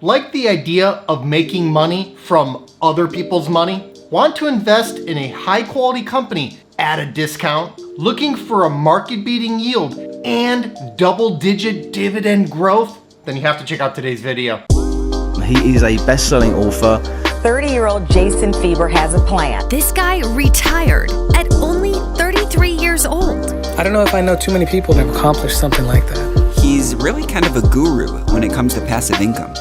Like the idea of making money from other people's money? Want to invest in a high-quality company at a discount? Looking for a market-beating yield and double-digit dividend growth? Then you have to check out today's video. He is a best-selling author. 30-year-old Jason Fieber has a plan. This guy retired at only 33 years old. I don't know if I know too many people that have accomplished something like that. He's really kind of a guru when it comes to passive income.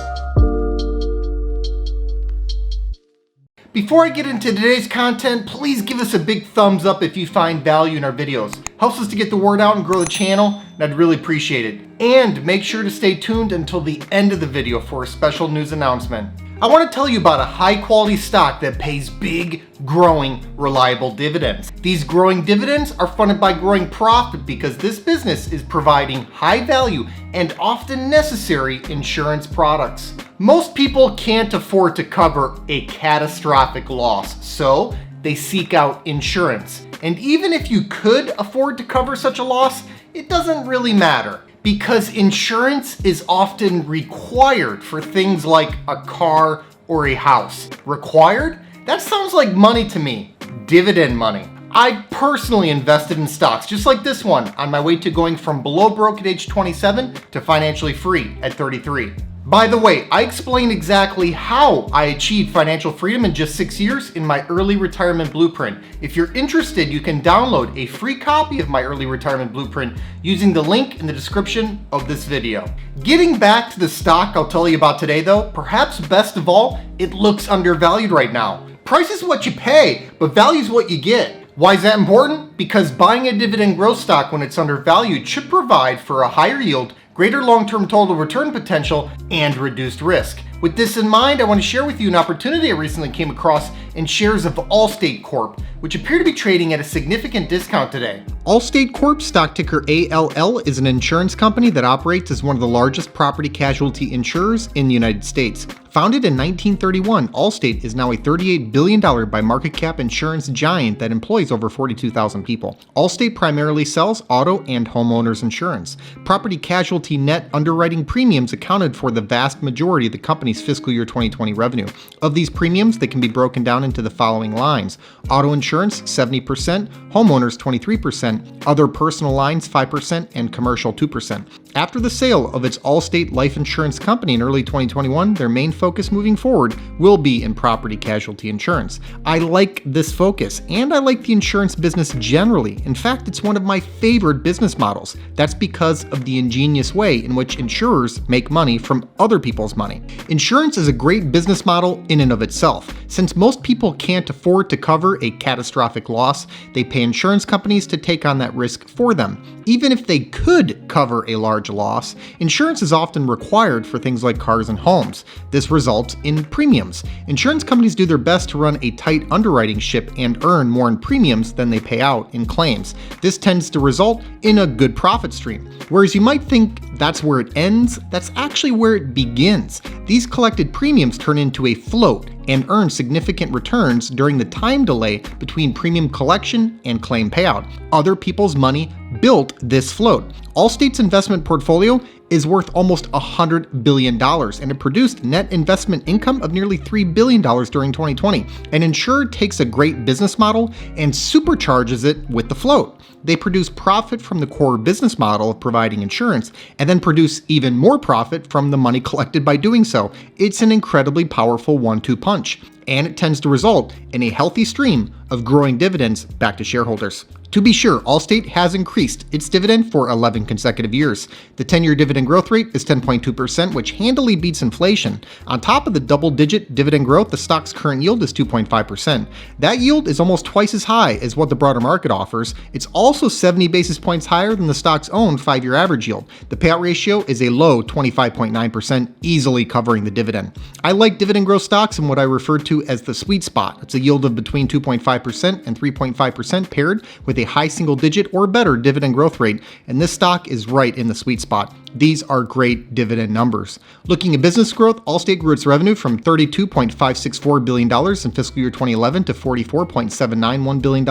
Before I get into today's content, please give us a big thumbs up if you find value in our videos. Helps us to get the word out and grow the channel, and I'd really appreciate it. And make sure to stay tuned until the end of the video for a special news announcement. I want to tell you about a high-quality stock that pays big, growing, reliable dividends. These growing dividends are funded by growing profit because this business is providing high-value and often necessary insurance products. Most people can't afford to cover a catastrophic loss, so they seek out insurance. And even if you could afford to cover such a loss, it doesn't really matter, because insurance is often required for things like a car or a house. Required? That sounds like money to me. Dividend money. I personally invested in stocks just like this one on my way to going from below broke at age 27 to financially free at 33. By the way, I explained exactly how I achieved financial freedom in just 6 years in my early retirement blueprint. If you're interested, you can download a free copy of my early retirement blueprint using the link in the description of this video. Getting back to the stock I'll tell you about today though, perhaps best of all, it looks undervalued right now. Price is what you pay, but value is what you get. Why is that important? Because buying a dividend growth stock when it's undervalued should provide for a higher yield, greater long-term total return potential, and reduced risk. With this in mind, I want to share with you an opportunity I recently came across in shares of Allstate Corp, which appear to be trading at a significant discount today. Allstate Corp, stock ticker ALL, is an insurance company that operates as one of the largest property-casualty insurers in the United States. Founded in 1931, Allstate is now a $38 billion by market cap insurance giant that employs over 42,000 people. Allstate primarily sells auto and homeowners insurance. Property-casualty net underwriting premiums accounted for the vast majority of the company's fiscal year 2020 revenue. Of these premiums, they can be broken down into the following lines: auto insurance 70%, homeowners 23%, other personal lines 5%, and commercial 2%. After the sale of its Allstate Life Insurance Company in early 2021, their main focus moving forward will be in property casualty insurance. I like this focus, and I like the insurance business generally. In fact, it's one of my favorite business models. That's because of the ingenious way in which insurers make money from other people's money. Insurance is a great business model in and of itself. Since most people can't afford to cover a catastrophic loss, they pay insurance companies to take on that risk for them. Even if they could cover a large loss, insurance is often required for things like cars and homes. This results in premiums. Insurance companies do their best to run a tight underwriting ship and earn more in premiums than they pay out in claims. This tends to result in a good profit stream. Whereas you might think that's where it ends, that's actually where it begins. These collected premiums turn into a float and earn significant returns during the time delay between premium collection and claim payout. Other people's money built this float. Allstate's investment portfolio is worth almost $100 billion, and it produced net investment income of nearly $3 billion during 2020. An insurer takes a great business model and supercharges it with the float. They produce profit from the core business model of providing insurance, and then produce even more profit from the money collected by doing so. It's an incredibly powerful 1-2 punch, and it tends to result in a healthy stream of growing dividends back to shareholders. To be sure, Allstate has increased its dividend for 11 consecutive years. The 10-year dividend growth rate is 10.2%, which handily beats inflation. On top of the double-digit dividend growth, the stock's current yield is 2.5%. That yield is almost twice as high as what the broader market offers. It's also 70 basis points higher than the stock's own 5-year average yield. The payout ratio is a low 25.9%, easily covering the dividend. I like dividend growth stocks in what I refer to as the sweet spot. It's a yield of between 2.5% and 3.5% paired with a high single-digit or better dividend growth rate, and this stock is right in the sweet spot. these are great dividend numbers. Looking at business growth, Allstate grew its revenue from $32.564 billion in fiscal year 2011 to $44.791 billion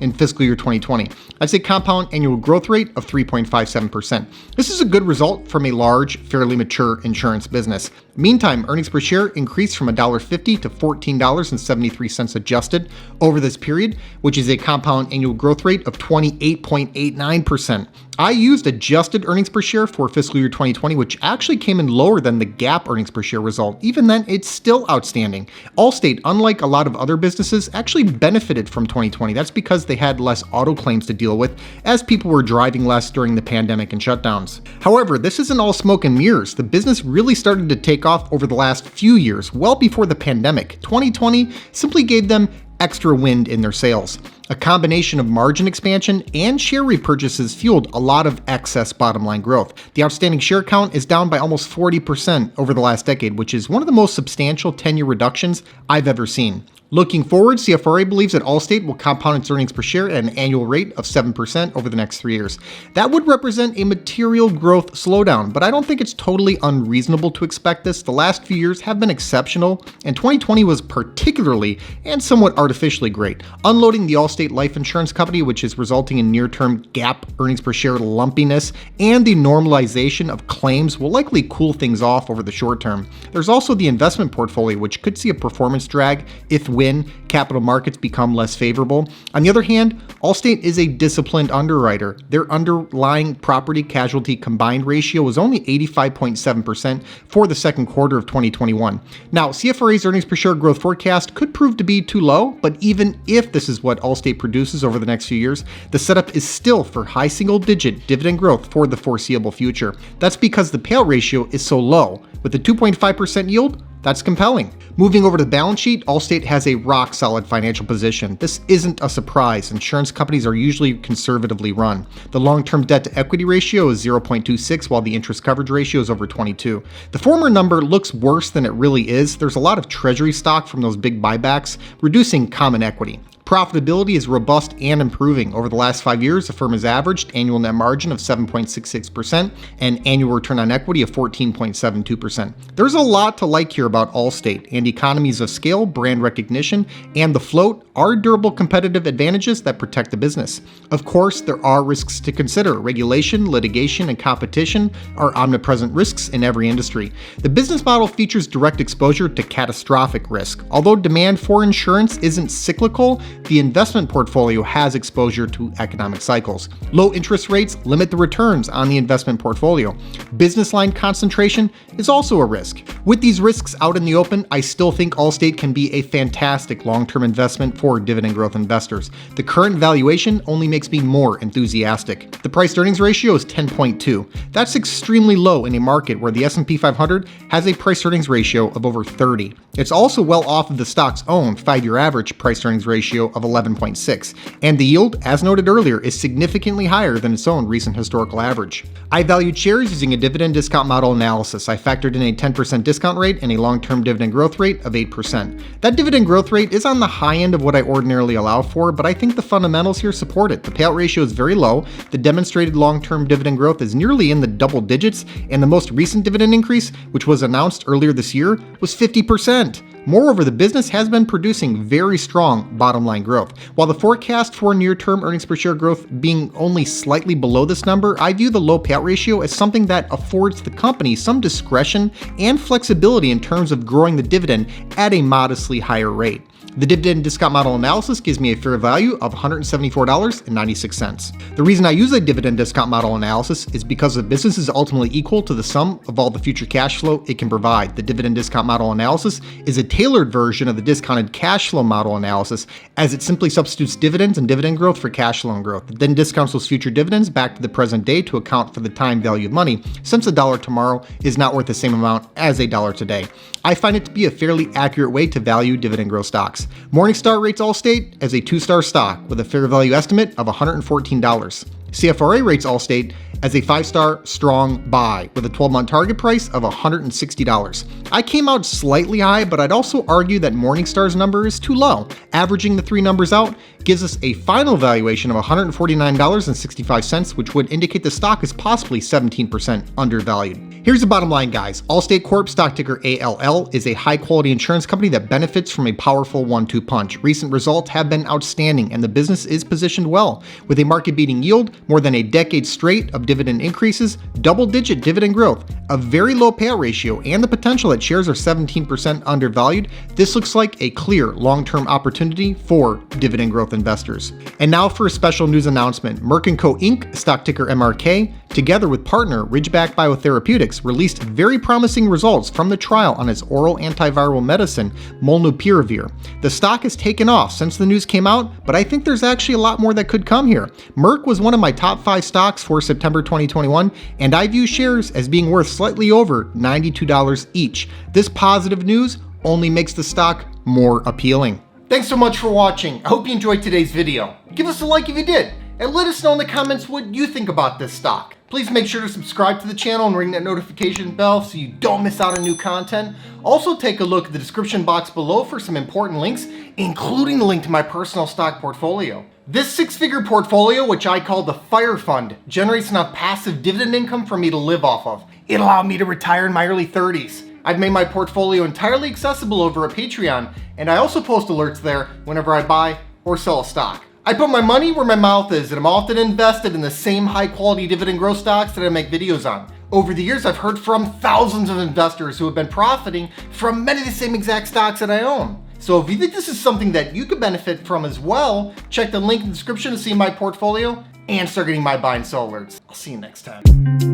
in fiscal year 2020. That's a compound annual growth rate of 3.57%. This is a good result from a large, fairly mature insurance business. Meantime, earnings per share increased from $1.50 to $14.73 adjusted over this period, which is a compound annual growth rate of 28.89%. I used adjusted earnings per share for fiscal year 2020, which actually came in lower than the GAAP earnings per share result. Even then, it's still outstanding. Allstate, unlike a lot of other businesses, actually benefited from 2020. That's because they had less auto claims to deal with, as people were driving less during the pandemic and shutdowns. However, this isn't all smoke and mirrors. The business really started to take off over the last few years, well before the pandemic. 2020 simply gave them extra wind in their sales. A combination of margin expansion and share repurchases fueled a lot of excess bottom line growth. The outstanding share count is down by almost 40% over the last decade, which is one of the most substantial 10-year reductions I've ever seen. Looking forward, CFRA believes that Allstate will compound its earnings per share at an annual rate of 7% over the next 3 years. That would represent a material growth slowdown, but I don't think it's totally unreasonable to expect this. The last few years have been exceptional, and 2020 was particularly and somewhat artificially great. Unloading the Allstate Life Insurance Company, which is resulting in near-term GAAP earnings per share lumpiness, and the normalization of claims will likely cool things off over the short term. There's also the investment portfolio, which could see a performance drag if when capital markets become less favorable. On the other hand, Allstate is a disciplined underwriter. Their underlying property-casualty combined ratio was only 85.7% for the second quarter of 2021. Now, CFRA's earnings per share growth forecast could prove to be too low, but even if this is what Allstate produces over the next few years, the setup is still for high single-digit dividend growth for the foreseeable future. That's because the payout ratio is so low. With a 2.5% yield, that's compelling. Moving over to the balance sheet, Allstate has a rock-solid financial position. This isn't a surprise. Insurance companies are usually conservatively run. The long-term debt-to-equity ratio is 0.26, while the interest coverage ratio is over 22. The former number looks worse than it really is. There's a lot of treasury stock from those big buybacks, reducing common equity. Profitability is robust and improving. Over the last 5 years, the firm has averaged annual net margin of 7.66% and annual return on equity of 14.72%. There's a lot to like here about Allstate, and economies of scale, brand recognition, and the float are durable competitive advantages that protect the business. Of course, there are risks to consider. Regulation, litigation, and competition are omnipresent risks in every industry. The business model features direct exposure to catastrophic risk. Although demand for insurance isn't cyclical, the investment portfolio has exposure to economic cycles. Low interest rates limit the returns on the investment portfolio. Business line concentration is also a risk. With these risks out in the open, I still think Allstate can be a fantastic long-term investment for dividend growth investors. The current valuation only makes me more enthusiastic. The price-earnings ratio is 10.2. That's extremely low in a market where the S&P 500 has a price-earnings ratio of over 30. It's also well off of the stock's own 5-year average price-earnings ratio of 11.6, and the yield, as noted earlier, is significantly higher than its own recent historical average. I valued shares using a dividend discount model analysis. I factored in a 10% discount rate and a long-term dividend growth rate of 8%. That dividend growth rate is on the high end of what I ordinarily allow for, but I think the fundamentals here support it. The payout ratio is very low, the demonstrated long-term dividend growth is nearly in the double digits, and the most recent dividend increase, which was announced earlier this year, was 50%. Moreover, the business has been producing very strong bottom line growth. While the forecast for near-term earnings per share growth being only slightly below this number, I view the low payout ratio as something that affords the company some discretion and flexibility in terms of growing the dividend at a modestly higher rate. The dividend discount model analysis gives me a fair value of $174.96. The reason I use a dividend discount model analysis is because the business is ultimately equal to the sum of all the future cash flow it can provide. The dividend discount model analysis is a tailored version of the discounted cash flow model analysis, as it simply substitutes dividends and dividend growth for cash flow and growth. It then discounts those future dividends back to the present day to account for the time value of money, since a dollar tomorrow is not worth the same amount as a dollar today. I find it to be a fairly accurate way to value dividend growth stocks. Morningstar rates Allstate as a 2-star stock with a fair value estimate of $114. CFRA rates Allstate as a 5-star strong buy with a 12-month target price of $160. I came out slightly high, but I'd also argue that Morningstar's number is too low. Averaging the three numbers out gives us a final valuation of $149.65, which would indicate the stock is possibly 17% undervalued. Here's the bottom line, guys. Allstate Corp, stock ticker ALL, is a high-quality insurance company that benefits from a powerful 1-2 punch. Recent results have been outstanding, and the business is positioned well, with a market-beating yield, more than a decade straight of dividend increases, double-digit dividend growth, a very low payout ratio, and the potential that shares are 17% undervalued. This looks like a clear long-term opportunity for dividend growth investors. And now for a special news announcement. Merck & Co. Inc., stock ticker MRK, together with partner Ridgeback Biotherapeutics, released very promising results from the trial on its oral antiviral medicine, molnupiravir. The stock has taken off since the news came out, but I think there's actually a lot more that could come here. Merck was one of my top 5 stocks for September 2021, and I view shares as being worth slightly over $92 each. This positive news only makes the stock more appealing. Thanks so much for watching. I hope you enjoyed today's video. Give us a like if you did, and let us know in the comments what you think about this stock. Please make sure to subscribe to the channel and ring that notification bell so you don't miss out on new content. Also take a look at the description box below for some important links, including the link to my personal stock portfolio. This 6-figure portfolio, which I call the Fire Fund, generates enough passive dividend income for me to live off of. It allowed me to retire in my early 30s. I've made my portfolio entirely accessible over a Patreon, and I also post alerts there whenever I buy or sell a stock. I put my money where my mouth is, and I'm often invested in the same high-quality dividend growth stocks that I make videos on. Over the years, I've heard from thousands of investors who have been profiting from many of the same exact stocks that I own. So if you think this is something that you could benefit from as well, check the link in the description to see my portfolio and start getting my buy and sell alerts. I'll see you next time.